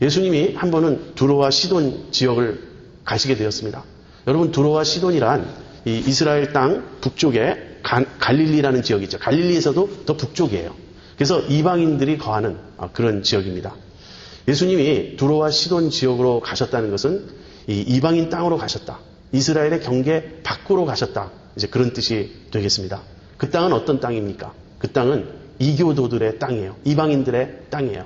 예수님이 한 번은 두로와 시돈 지역을 가시게 되었습니다. 여러분, 두로와 시돈이란 이 이스라엘 땅 북쪽에 갈릴리라는 지역이 있죠. 갈릴리에서도 더 북쪽이에요. 그래서 이방인들이 거하는 그런 지역입니다. 예수님이 두로와 시돈 지역으로 가셨다는 것은 이 이방인 땅으로 가셨다. 이스라엘의 경계 밖으로 가셨다. 이제 그런 뜻이 되겠습니다. 그 땅은 어떤 땅입니까? 그 땅은 이교도들의 땅이에요. 이방인들의 땅이에요.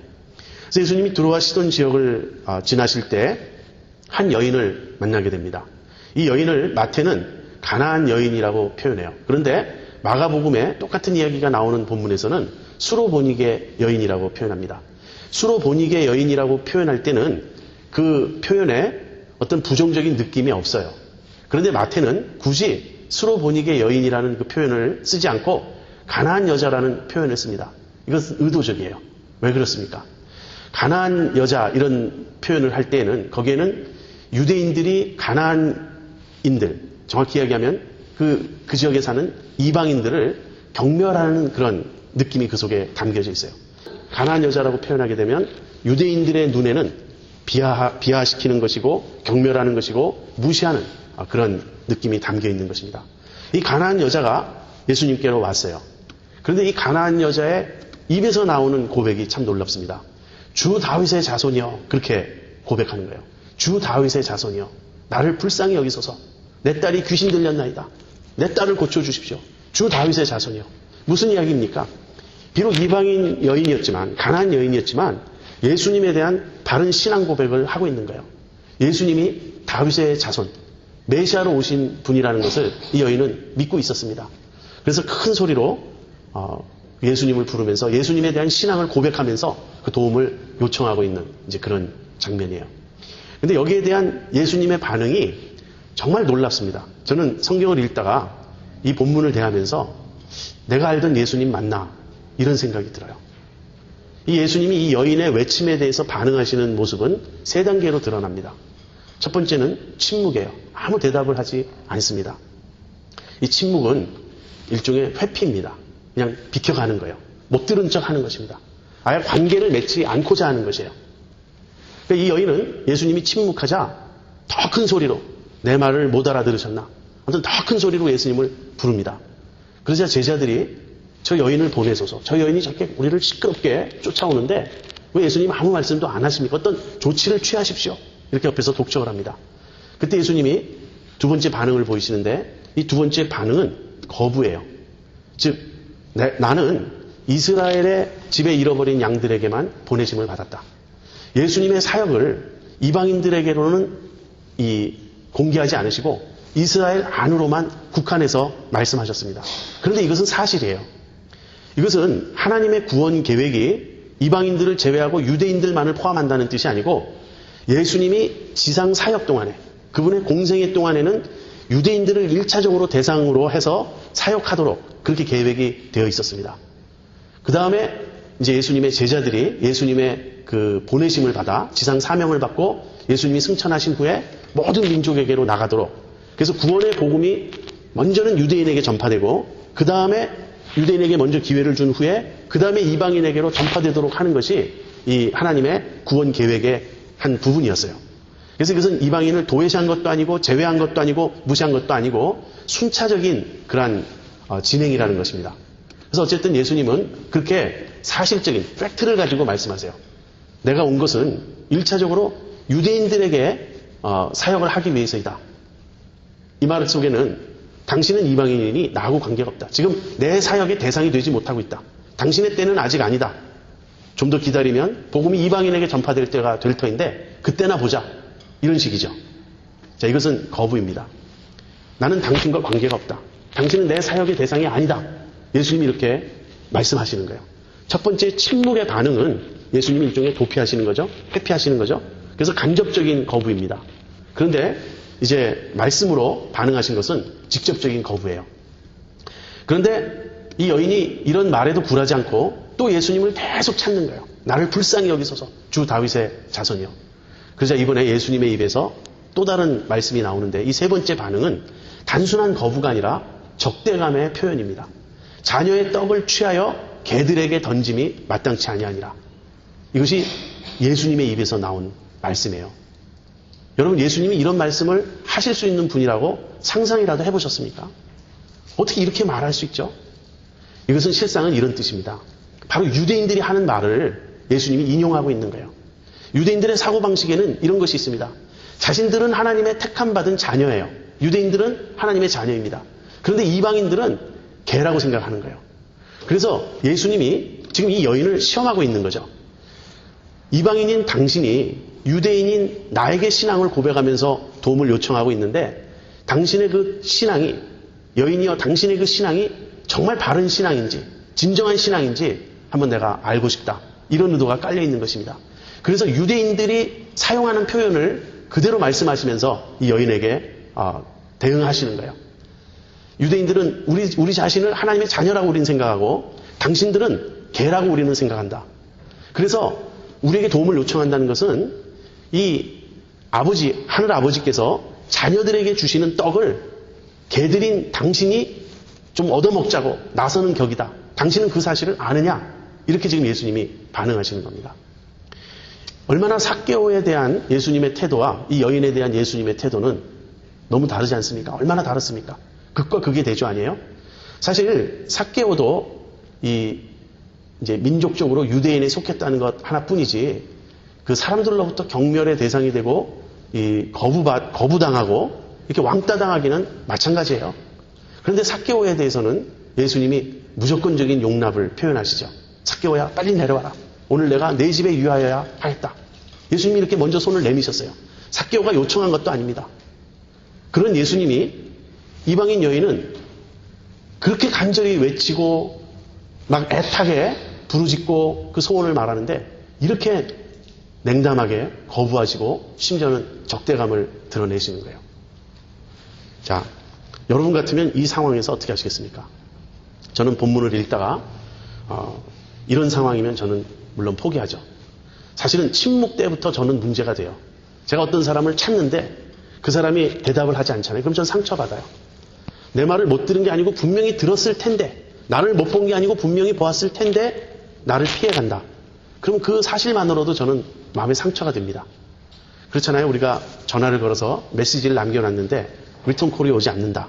그래서 예수님이 두로와 시돈 지역을 지나실 때 한 여인을 만나게 됩니다. 이 여인을 마태는 가나안 여인이라고 표현해요. 그런데 마가복음에 똑같은 이야기가 나오는 본문에서는 수로보니게 여인이라고 표현합니다. 수로보니게 여인이라고 표현할 때는 그 표현에 어떤 부정적인 느낌이 없어요. 그런데 마태는 굳이 수로보니게 여인이라는 그 표현을 쓰지 않고 가나안 여자라는 표현을 씁니다. 이것은 의도적이에요. 왜 그렇습니까? 가나안 여자 이런 표현을 할 때에는 거기에는 유대인들이 가나안인들, 정확히 이야기하면 그 지역에 사는 이방인들을 경멸하는 그런 느낌이 그 속에 담겨져 있어요. 가나안 여자라고 표현하게 되면 유대인들의 눈에는 비하시키는 것이고 경멸하는 것이고 무시하는 그런 느낌이 담겨 있는 것입니다. 이 가나안 여자가 예수님께로 왔어요. 그런데 이 가나안 여자의 입에서 나오는 고백이 참 놀랍습니다. 주 다윗의 자손이여, 그렇게 고백하는 거예요. 주 다윗의 자손이여, 나를 불쌍히 여기소서. 내 딸이 귀신 들렸나이다. 내 딸을 고쳐주십시오. 주 다윗의 자손이여. 무슨 이야기입니까? 비록 이방인 여인이었지만, 가나안 여인이었지만 예수님에 대한 바른 신앙 고백을 하고 있는 거예요. 예수님이 다윗의 자손, 메시아로 오신 분이라는 것을 이 여인은 믿고 있었습니다. 그래서 큰 소리로 예수님을 부르면서 예수님에 대한 신앙을 고백하면서 그 도움을 요청하고 있는 이제 그런 장면이에요. 근데 여기에 대한 예수님의 반응이 정말 놀랍습니다. 저는 성경을 읽다가 이 본문을 대하면서 내가 알던 예수님 맞나? 이런 생각이 들어요. 이 예수님이 이 여인의 외침에 대해서 반응하시는 모습은 세 단계로 드러납니다. 첫 번째는 침묵이에요. 아무 대답을 하지 않습니다. 이 침묵은 일종의 회피입니다. 그냥 비켜가는 거예요. 못 들은 척 하는 것입니다. 아예 관계를 맺지 않고자 하는 것이에요. 그러니까 이 여인은 예수님이 침묵하자 더 큰 소리로 내 말을 못 알아들으셨나? 아무튼 더 큰 소리로 예수님을 부릅니다. 그러자 제자들이 저 여인을 보내소서. 저 여인이 저렇게 우리를 시끄럽게 쫓아오는데 왜 예수님 아무 말씀도 안 하십니까? 어떤 조치를 취하십시오. 이렇게 옆에서 독촉을 합니다. 그때 예수님이 두 번째 반응을 보이시는데 이 두 번째 반응은 거부예요. 즉 나는 이스라엘의 집에 잃어버린 양들에게만 보내심을 받았다. 예수님의 사역을 이방인들에게로는 공개하지 않으시고 이스라엘 안으로만 국한해서 말씀하셨습니다. 그런데 이것은 사실이에요. 이것은 하나님의 구원 계획이 이방인들을 제외하고 유대인들만을 포함한다는 뜻이 아니고 예수님이 지상 사역 동안에 그분의 공생애 동안에는 유대인들을 1차적으로 대상으로 해서 사역하도록 그렇게 계획이 되어 있었습니다. 그 다음에 이제 예수님의 제자들이 예수님의 그 보내심을 받아 지상 사명을 받고 예수님이 승천하신 후에 모든 민족에게로 나가도록, 그래서 구원의 복음이 먼저는 유대인에게 전파되고 그 다음에 유대인에게 먼저 기회를 준 후에 그 다음에 이방인에게로 전파되도록 하는 것이 이 하나님의 구원 계획의 한 부분이었어요. 그래서 이것은 이방인을 도외시한 것도 아니고 제외한 것도 아니고 무시한 것도 아니고 순차적인 그러한 진행이라는 것입니다. 그래서 어쨌든 예수님은 그렇게 사실적인 팩트를 가지고 말씀하세요. 내가 온 것은 1차적으로 유대인들에게 사역을 하기 위해서이다. 이 말 속에는 당신은 이방인이니 나하고 관계가 없다. 지금 내 사역의 대상이 되지 못하고 있다. 당신의 때는 아직 아니다. 좀 더 기다리면 복음이 이방인에게 전파될 때가 될 터인데 그때나 보자. 이런 식이죠. 자, 이것은 거부입니다. 나는 당신과 관계가 없다. 당신은 내 사역의 대상이 아니다. 예수님이 이렇게 말씀하시는 거예요. 첫 번째 침묵의 반응은 예수님이 일종의 도피하시는 거죠. 회피하시는 거죠. 그래서 간접적인 거부입니다. 그런데 이제 말씀으로 반응하신 것은 직접적인 거부예요. 그런데 이 여인이 이런 말에도 굴하지 않고 또 예수님을 계속 찾는 거예요. 나를 불쌍히 여기소서. 주 다윗의 자손이요. 그러자 이번에 예수님의 입에서 또 다른 말씀이 나오는데 이 세 번째 반응은 단순한 거부가 아니라 적대감의 표현입니다. 자녀의 떡을 취하여 개들에게 던짐이 마땅치 아니하니라. 이것이 예수님의 입에서 나온 말씀이에요. 여러분, 예수님이 이런 말씀을 하실 수 있는 분이라고 상상이라도 해보셨습니까? 어떻게 이렇게 말할 수 있죠? 이것은 실상은 이런 뜻입니다. 바로 유대인들이 하는 말을 예수님이 인용하고 있는 거예요. 유대인들의 사고방식에는 이런 것이 있습니다. 자신들은 하나님의 택함받은 자녀예요. 유대인들은 하나님의 자녀입니다. 그런데 이방인들은 개라고 생각하는 거예요. 그래서 예수님이 지금 이 여인을 시험하고 있는 거죠. 이방인인 당신이 유대인인 나에게 신앙을 고백하면서 도움을 요청하고 있는데 당신의 그 신앙이, 여인이여 당신의 그 신앙이 정말 바른 신앙인지 진정한 신앙인지 한번 내가 알고 싶다. 이런 의도가 깔려 있는 것입니다. 그래서 유대인들이 사용하는 표현을 그대로 말씀하시면서 이 여인에게 대응하시는 거예요. 유대인들은 우리 자신을 하나님의 자녀라고 우리는 생각하고 당신들은 개라고 우리는 생각한다. 그래서 우리에게 도움을 요청한다는 것은 이 아버지, 하늘 아버지께서 자녀들에게 주시는 떡을 개들인 당신이 좀 얻어먹자고 나서는 격이다. 당신은 그 사실을 아느냐? 이렇게 지금 예수님이 반응하시는 겁니다. 얼마나 삭개오에 대한 예수님의 태도와 이 여인에 대한 예수님의 태도는 너무 다르지 않습니까? 얼마나 다릅니까? 극과 극의 대조 아니에요? 사실 삭개오도 이제 민족적으로 유대인에 속했다는 것 하나뿐이지 그 사람들로부터 경멸의 대상이 되고 거부당하고 이렇게 왕따 당하기는 마찬가지예요. 그런데 삭개오에 대해서는 예수님이 무조건적인 용납을 표현하시죠. 삭개오야, 빨리 내려와라. 오늘 내가 내 집에 유하여야 하겠다. 예수님이 이렇게 먼저 손을 내미셨어요. 삭개오가 요청한 것도 아닙니다. 그런 예수님이 이방인 여인은 그렇게 간절히 외치고 막 애타게 부르짖고 그 소원을 말하는데 이렇게 냉담하게 거부하시고 심지어는 적대감을 드러내시는 거예요. 자, 여러분 같으면 이 상황에서 어떻게 하시겠습니까? 저는 본문을 읽다가 이런 상황이면 저는 물론 포기하죠. 사실은 침묵 때부터 저는 문제가 돼요. 제가 어떤 사람을 찾는데 그 사람이 대답을 하지 않잖아요. 그럼 저는 상처받아요. 내 말을 못 들은 게 아니고 분명히 들었을 텐데, 나를 못 본 게 아니고 분명히 보았을 텐데 나를 피해간다. 그럼 그 사실만으로도 저는 마음에 상처가 됩니다. 그렇잖아요. 우리가 전화를 걸어서 메시지를 남겨놨는데 리턴콜이 오지 않는다.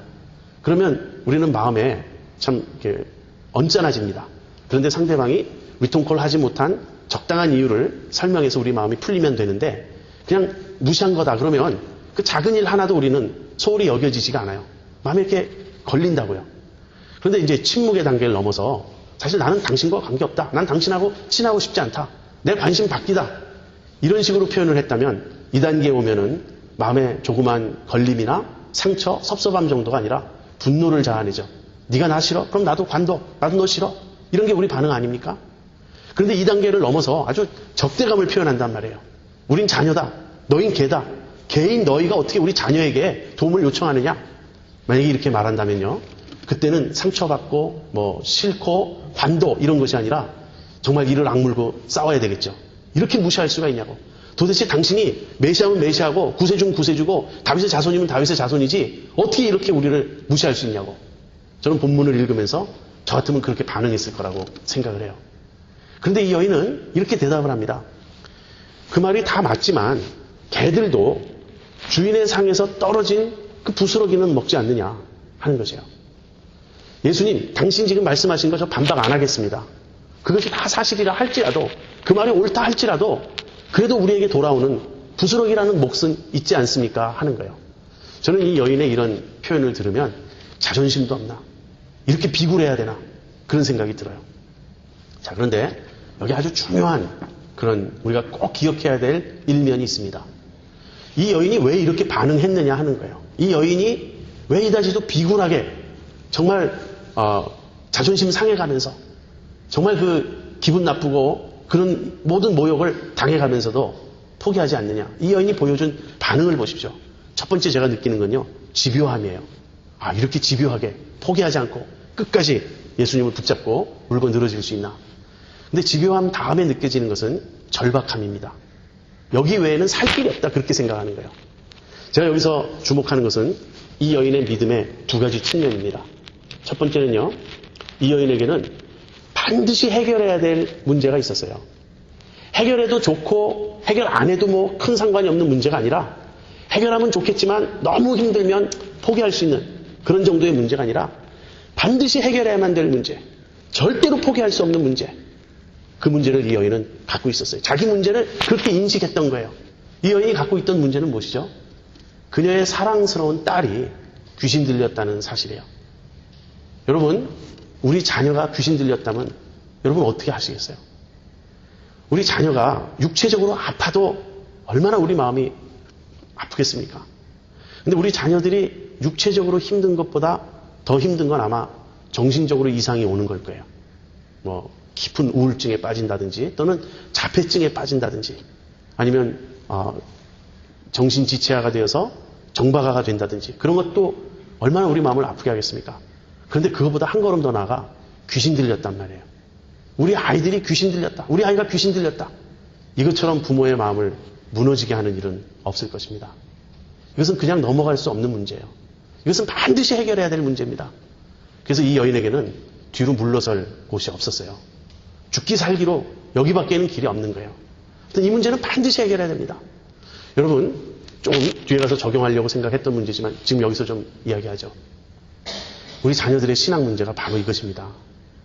그러면 우리는 마음에 참 이렇게 언짢아집니다. 그런데 상대방이 리턴콜 하지 못한 적당한 이유를 설명해서 우리 마음이 풀리면 되는데 그냥 무시한 거다 그러면 그 작은 일 하나도 우리는 소홀히 여겨지지가 않아요. 마음에 이렇게 걸린다고요. 그런데 이제 침묵의 단계를 넘어서 사실 나는 당신과 관계없다. 난 당신하고 친하고 싶지 않다. 내 관심 바뀌다. 이런 식으로 표현을 했다면 이 단계에 오면은 마음에 조그만 걸림이나 상처, 섭섭함 정도가 아니라 분노를 자아내죠. 네가 나 싫어? 그럼 나도 관둬. 나도 너 싫어. 이런 게 우리 반응 아닙니까? 그런데 이 단계를 넘어서 아주 적대감을 표현한단 말이에요. 우린 자녀다. 너흰 개다. 개인 너희가 어떻게 우리 자녀에게 도움을 요청하느냐? 만약에 이렇게 말한다면요. 그때는 상처받고 싫고 관도 이런 것이 아니라 정말 이를 악물고 싸워야 되겠죠. 이렇게 무시할 수가 있냐고. 도대체 당신이 메시아면 메시아고 구세주면 구세주고 다윗의 자손이면 다윗의 자손이지 어떻게 이렇게 우리를 무시할 수 있냐고. 저는 본문을 읽으면서 저 같으면 그렇게 반응했을 거라고 생각을 해요. 그런데 이 여인은 이렇게 대답을 합니다. 그 말이 다 맞지만 개들도 주인의 상에서 떨어진 그 부스러기는 먹지 않느냐 하는 것이에요. 예수님, 당신 지금 말씀하신 거 저 반박 안 하겠습니다. 그것이 다 사실이라 할지라도 그 말이 옳다 할지라도 그래도 우리에게 돌아오는 부스러기라는 몫은 있지 않습니까? 하는 거예요. 저는 이 여인의 이런 표현을 들으면 자존심도 없나? 이렇게 비굴해야 되나? 그런 생각이 들어요. 자, 그런데 여기 아주 중요한 그런 우리가 꼭 기억해야 될 일면이 있습니다. 이 여인이 왜 이렇게 반응했느냐 하는 거예요. 이 여인이 왜 이다지도 비굴하게 정말 자존심 상해가면서 정말 그 기분 나쁘고 그런 모든 모욕을 당해가면서도 포기하지 않느냐. 이 여인이 보여준 반응을 보십시오. 첫 번째 제가 느끼는 건요. 집요함이에요. 이렇게 집요하게 포기하지 않고 끝까지 예수님을 붙잡고 물고 늘어질 수 있나. 근데 집요함 다음에 느껴지는 것은 절박함입니다. 여기 외에는 살 길이 없다 그렇게 생각하는 거예요. 제가 여기서 주목하는 것은 이 여인의 믿음의 두 가지 측면입니다. 첫 번째는요. 이 여인에게는 반드시 해결해야 될 문제가 있었어요. 해결해도 좋고 해결 안 해도 뭐 큰 상관이 없는 문제가 아니라 해결하면 좋겠지만 너무 힘들면 포기할 수 있는 그런 정도의 문제가 아니라 반드시 해결해야만 될 문제, 절대로 포기할 수 없는 문제, 그 문제를 이 여인은 갖고 있었어요. 자기 문제를 그렇게 인식했던 거예요. 이 여인이 갖고 있던 문제는 무엇이죠? 그녀의 사랑스러운 딸이 귀신 들렸다는 사실이에요. 여러분, 우리 자녀가 귀신 들렸다면 여러분 어떻게 하시겠어요? 우리 자녀가 육체적으로 아파도 얼마나 우리 마음이 아프겠습니까? 근데 우리 자녀들이 육체적으로 힘든 것보다 더 힘든 건 아마 정신적으로 이상이 오는 걸 거예요. 뭐 깊은 우울증에 빠진다든지 또는 자폐증에 빠진다든지 아니면 정신지체화가 되어서 정박아가 된다든지 그런 것도 얼마나 우리 마음을 아프게 하겠습니까? 그런데 그것보다 한 걸음 더 나아가 귀신 들렸단 말이에요. 우리 아이들이 귀신 들렸다. 우리 아이가 귀신 들렸다. 이것처럼 부모의 마음을 무너지게 하는 일은 없을 것입니다. 이것은 그냥 넘어갈 수 없는 문제예요. 이것은 반드시 해결해야 될 문제입니다. 그래서 이 여인에게는 뒤로 물러설 곳이 없었어요. 죽기 살기로 여기밖에는 길이 없는 거예요. 이 문제는 반드시 해결해야 됩니다. 여러분, 조금 뒤에 가서 적용하려고 생각했던 문제지만 지금 여기서 좀 이야기하죠. 우리 자녀들의 신앙 문제가 바로 이것입니다.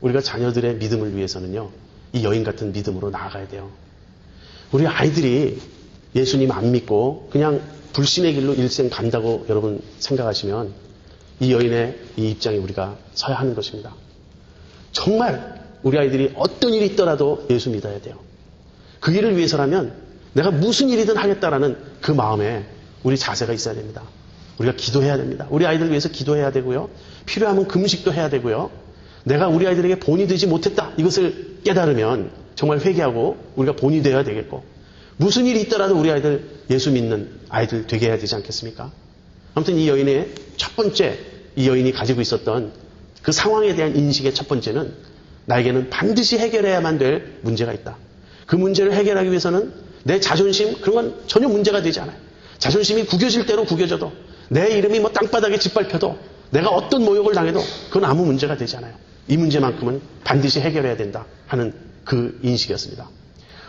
우리가 자녀들의 믿음을 위해서는요, 이 여인 같은 믿음으로 나아가야 돼요. 우리 아이들이 예수님 안 믿고 그냥 불신의 길로 일생 간다고 여러분 생각하시면 이 여인의 이 입장에 우리가 서야 하는 것입니다. 정말 우리 아이들이 어떤 일이 있더라도 예수 믿어야 돼요. 그 일을 위해서라면 내가 무슨 일이든 하겠다라는 그 마음에 우리 자세가 있어야 됩니다. 우리가 기도해야 됩니다. 우리 아이들 위해서 기도해야 되고요. 필요하면 금식도 해야 되고요. 내가 우리 아이들에게 본이 되지 못했다. 이것을 깨달으면 정말 회개하고 우리가 본이 되어야 되겠고 무슨 일이 있더라도 우리 아이들 예수 믿는 아이들 되게 해야 되지 않겠습니까? 아무튼 이 여인의 첫 번째, 이 여인이 가지고 있었던 그 상황에 대한 인식의 첫 번째는 나에게는 반드시 해결해야만 될 문제가 있다. 그 문제를 해결하기 위해서는 내 자존심, 그런 건 전혀 문제가 되지 않아요. 자존심이 구겨질 대로 구겨져도 내 이름이 뭐 땅바닥에 짓밟혀도 내가 어떤 모욕을 당해도 그건 아무 문제가 되지 않아요. 이 문제만큼은 반드시 해결해야 된다 하는 그 인식이었습니다.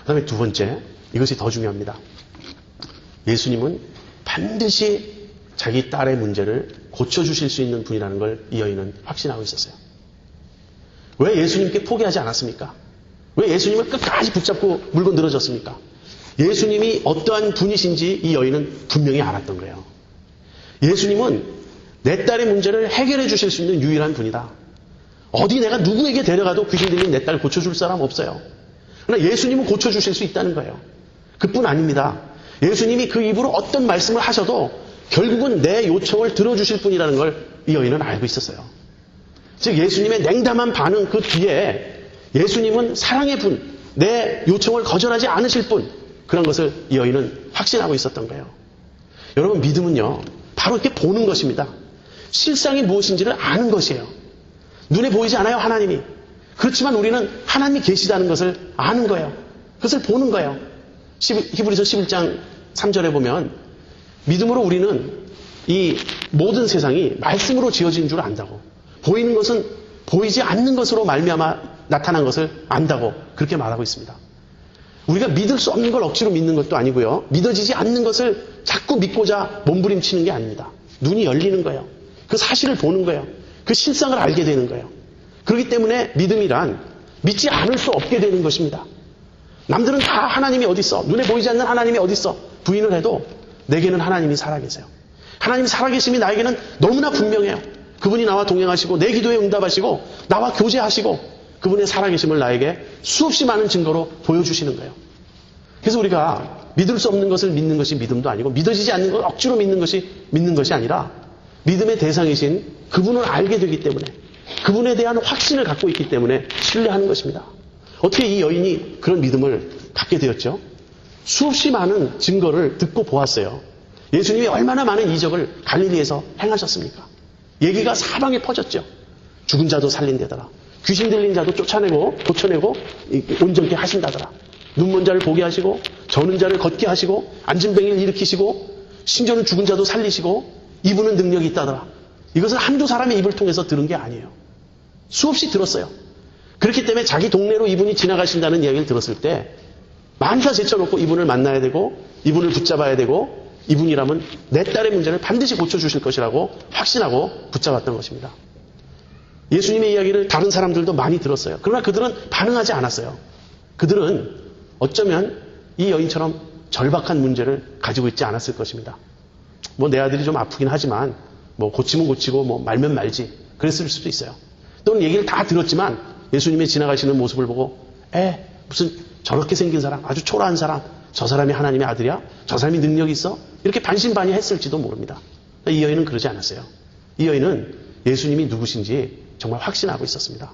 그 다음에 두 번째, 이것이 더 중요합니다. 예수님은 반드시 자기 딸의 문제를 고쳐주실 수 있는 분이라는 걸 이 여인은 확신하고 있었어요. 왜 예수님께 포기하지 않았습니까? 왜 예수님을 끝까지 붙잡고 물고 늘어졌습니까? 예수님이 어떠한 분이신지 이 여인은 분명히 알았던 거예요. 예수님은 내 딸의 문제를 해결해 주실 수 있는 유일한 분이다. 어디 내가 누구에게 데려가도 귀신 들린 내 딸 고쳐줄 사람 없어요. 그러나 예수님은 고쳐주실 수 있다는 거예요. 그뿐 아닙니다. 예수님이 그 입으로 어떤 말씀을 하셔도 결국은 내 요청을 들어주실 분이라는 걸 이 여인은 알고 있었어요. 즉 예수님의 냉담한 반응 그 뒤에 예수님은 사랑의 분, 내 요청을 거절하지 않으실 분, 그런 것을 이 여인은 확신하고 있었던 거예요. 여러분, 믿음은요 바로 이렇게 보는 것입니다. 실상이 무엇인지를 아는 것이에요. 눈에 보이지 않아요, 하나님이. 그렇지만 우리는 하나님이 계시다는 것을 아는 거예요. 그것을 보는 거예요. 히브리서 11장 3절에 보면 믿음으로 우리는 이 모든 세상이 말씀으로 지어진 줄 안다고, 보이는 것은 보이지 않는 것으로 말미암아 나타난 것을 안다고 그렇게 말하고 있습니다. 우리가 믿을 수 없는 걸 억지로 믿는 것도 아니고요. 믿어지지 않는 것을 자꾸 믿고자 몸부림치는 게 아닙니다. 눈이 열리는 거예요. 그 사실을 보는 거예요. 그 실상을 알게 되는 거예요. 그렇기 때문에 믿음이란 믿지 않을 수 없게 되는 것입니다. 남들은 다 하나님이 어디 있어? 눈에 보이지 않는 하나님이 어디 있어? 부인을 해도 내게는 하나님이 살아계세요. 하나님이 살아계심이 나에게는 너무나 분명해요. 그분이 나와 동행하시고 내 기도에 응답하시고 나와 교제하시고 그분의 살아계심을 나에게 수없이 많은 증거로 보여주시는 거예요. 그래서 우리가 믿을 수 없는 것을 믿는 것이 믿음도 아니고 믿어지지 않는 걸 억지로 믿는 것이 믿는 것이 아니라 믿음의 대상이신 그분을 알게 되기 때문에 그분에 대한 확신을 갖고 있기 때문에 신뢰하는 것입니다. 어떻게 이 여인이 그런 믿음을 갖게 되었죠? 수없이 많은 증거를 듣고 보았어요. 예수님이 얼마나 많은 이적을 갈릴리에서 행하셨습니까? 얘기가 사방에 퍼졌죠. 죽은 자도 살린다더라. 귀신 들린 자도 쫓아내고 고쳐내고 온전케 하신다더라. 눈먼 자를 보게 하시고 저는 자를 걷게 하시고 앉은 병을 일으키시고 심지어는 죽은 자도 살리시고 이분은 능력이 있다더라. 이것은 한두 사람의 입을 통해서 들은 게 아니에요. 수없이 들었어요. 그렇기 때문에 자기 동네로 이분이 지나가신다는 이야기를 들었을 때 만사 제쳐놓고 이분을 만나야 되고 이분을 붙잡아야 되고 이분이라면 내 딸의 문제를 반드시 고쳐주실 것이라고 확신하고 붙잡았던 것입니다. 예수님의 이야기를 다른 사람들도 많이 들었어요. 그러나 그들은 반응하지 않았어요. 그들은 어쩌면 이 여인처럼 절박한 문제를 가지고 있지 않았을 것입니다. 뭐 내 아들이 좀 아프긴 하지만 뭐 고치면 고치고 뭐 말면 말지 그랬을 수도 있어요. 또는 얘기를 다 들었지만 예수님의 지나가시는 모습을 보고 무슨 저렇게 생긴 사람, 아주 초라한 사람, 저 사람이 하나님의 아들이야? 저 사람이 능력이 있어? 이렇게 반신반의했을지도 모릅니다. 이 여인은 그러지 않았어요. 이 여인은 예수님이 누구신지 정말 확신하고 있었습니다.